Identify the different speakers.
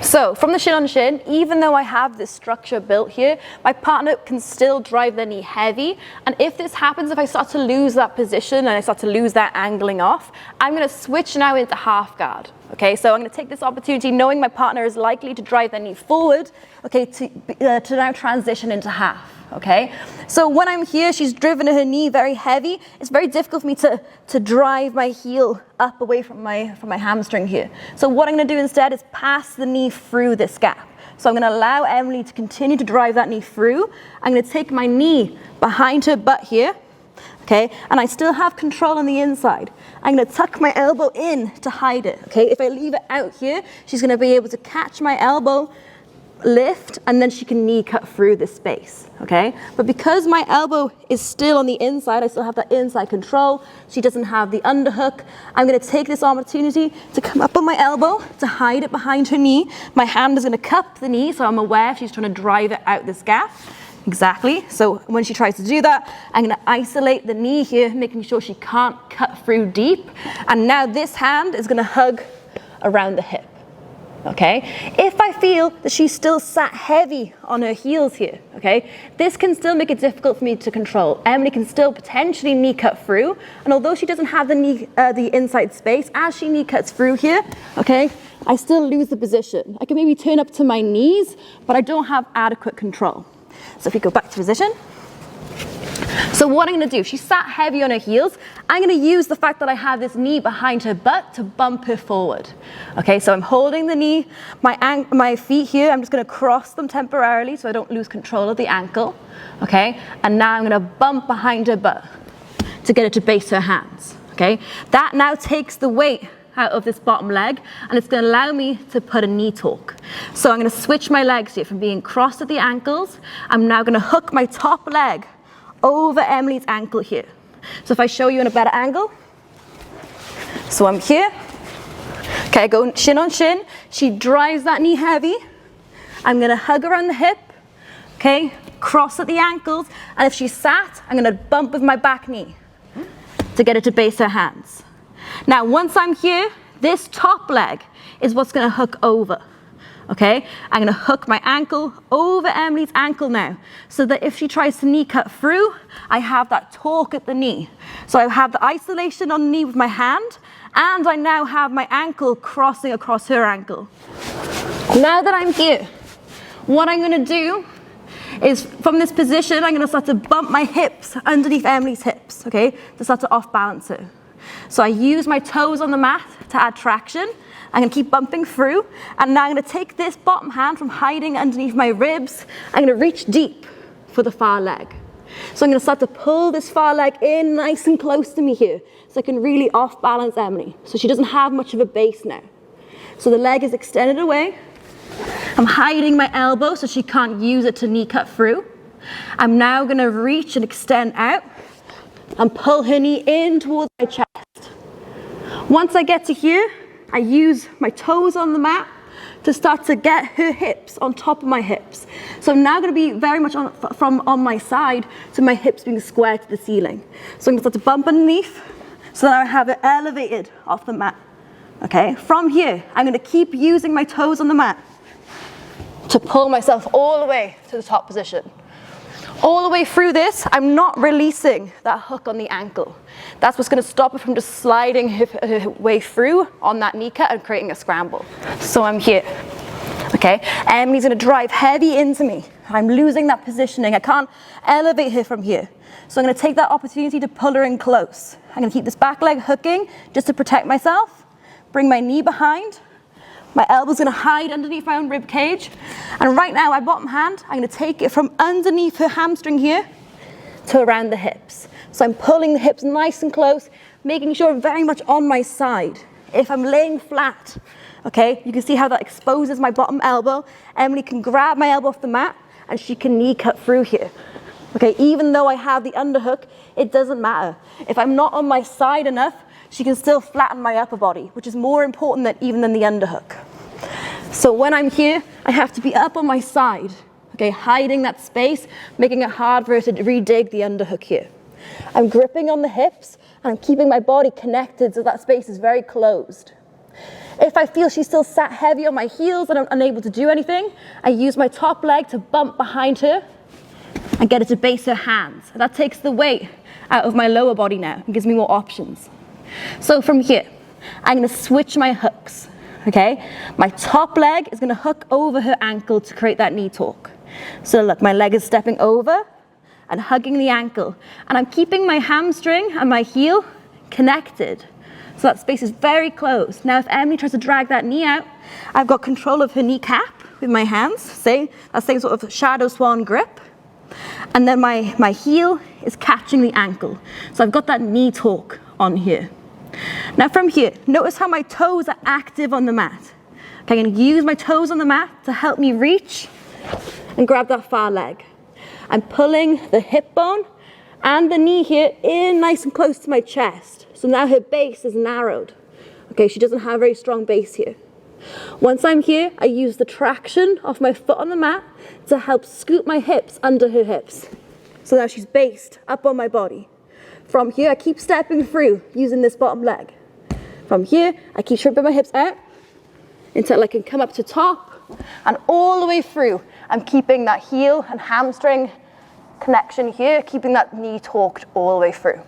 Speaker 1: So from the shin on shin, even though I have this structure built here, my partner can still drive their knee heavy. And if this happens, if I start to lose that position and I start to lose that angling off, I'm going to switch now into half guard. Okay, so I'm going to take this opportunity, knowing my partner is likely to drive their knee forward, okay, to now transition into half. Okay, so when I'm here, she's driven her knee very heavy. It's very difficult for me to drive my heel up away from my hamstring here. So what I'm going to do instead is pass the knee through this gap. So I'm going to allow Emily to continue to drive that knee through. I'm going to take my knee behind her butt here. Okay, and I still have control on the inside. I'm going to tuck my elbow in to hide it. Okay, if I leave it out here, she's going to be able to catch my elbow, lift, and then she can knee cut through this space. Okay, but because my elbow is still on the inside, I still have that inside control. She doesn't have the underhook. I'm going to take this opportunity to come up on my elbow to hide it behind her knee. My hand is going to cup the knee, so I'm aware if she's trying to drive it out this gap. Exactly. So when she tries to do that, I'm going to isolate the knee here, making sure she can't cut through deep. And now this hand is going to hug around the hip. Okay. If I feel that she's still sat heavy on her heels here, okay, this can still make it difficult for me to control. Emily can still potentially knee cut through, and although she doesn't have the inside space, as she knee cuts through here, okay, I still lose the position. I can maybe turn up to my knees, but I don't have adequate control. So if we go back to position. So what I'm going to do, she sat heavy on her heels. I'm going to use the fact that I have this knee behind her butt to bump her forward. Okay, so I'm holding the knee, my feet here, I'm just going to cross them temporarily so I don't lose control of the ankle. Okay, and now I'm going to bump behind her butt to get her to base her hands. Okay, that now takes the weight out of this bottom leg, and it's going to allow me to put a knee torque. So I'm going to switch my legs here from being crossed at the ankles. I'm now going to hook my top leg over Emily's ankle here. So if I show you in a better angle, so I'm here, okay, I go shin on shin, she drives that knee heavy, I'm going to hug around the hip, okay, cross at the ankles, and if she's sat, I'm going to bump with my back knee to get her to base her hands. Now, once I'm here, this top leg is what's going to hook over, okay? I'm going to hook my ankle over Emily's ankle now, so that if she tries to knee cut through, I have that torque at the knee. So I have the isolation on the knee with my hand, and I now have my ankle crossing across her ankle. Now that I'm here, what I'm going to do is, from this position, I'm going to start to bump my hips underneath Emily's hips, okay, to start to off-balance her. So I use my toes on the mat to add traction. I'm going to keep bumping through, and now I'm going to take this bottom hand from hiding underneath my ribs. I'm going to reach deep for the far leg. So I'm going to start to pull this far leg in nice and close to me here, so I can really off-balance Emily. So she doesn't have much of a base now. So the leg is extended away. I'm hiding my elbow so she can't use it to knee cut through. I'm now going to reach and extend out and pull her knee in towards my chest. Once I get to here, I use my toes on the mat to start to get her hips on top of my hips. So I'm now going to be very much on my side, so my hips being square to the ceiling. So I'm going to start to bump underneath so that I have it elevated off the mat. Okay, from here, I'm going to keep using my toes on the mat to pull myself all the way to the top position. All the way through this, I'm not releasing that hook on the ankle. That's what's going to stop her from just sliding her way through on that knee cut and creating a scramble. So I'm here. Okay, Emily's going to drive heavy into me. I'm losing that positioning. I can't elevate her from here. So I'm going to take that opportunity to pull her in close. I'm going to keep this back leg hooking just to protect myself. Bring my knee behind. My elbow's going to hide underneath my own rib cage. And right now, my bottom hand, I'm going to take it from underneath her hamstring here to around the hips. So I'm pulling the hips nice and close, making sure I'm very much on my side. If I'm laying flat, okay, you can see how that exposes my bottom elbow. Emily can grab my elbow off the mat and she can knee cut through here. Okay, even though I have the underhook, it doesn't matter. If I'm not on my side enough, she can still flatten my upper body, which is more important even than the underhook. So when I'm here, I have to be up on my side, okay, hiding that space, making it hard for her to redig the underhook here. I'm gripping on the hips, and I'm keeping my body connected so that space is very closed, If I feel she's still sat heavy on my heels and I'm unable to do anything, I use my top leg to bump behind her and get her to base her hands. That takes the weight out of my lower body now and gives me more options. So from here, I'm gonna switch my hooks, okay? My top leg is gonna hook over her ankle to create that knee torque. So look, my leg is stepping over and hugging the ankle, and I'm keeping my hamstring and my heel connected. So that space is very close. Now if Emily tries to drag that knee out, I've got control of her kneecap with my hands, that same sort of shadow swan grip. And then my heel is catching the ankle. So I've got that knee torque on here. Now from here, notice how my toes are active on the mat. Okay, I'm gonna use my toes on the mat to help me reach and grab that far leg. I'm pulling the hip bone and the knee here in nice and close to my chest. So now her base is narrowed. Okay, she doesn't have a very strong base here. Once I'm here, I use the traction of my foot on the mat to help scoot my hips under her hips. So now she's based up on my body. From here, I keep stepping through using this bottom leg. From here, I keep shrimping my hips out until I can come up to top, and all the way through, I'm keeping that heel and hamstring connection here, keeping that knee torqued all the way through.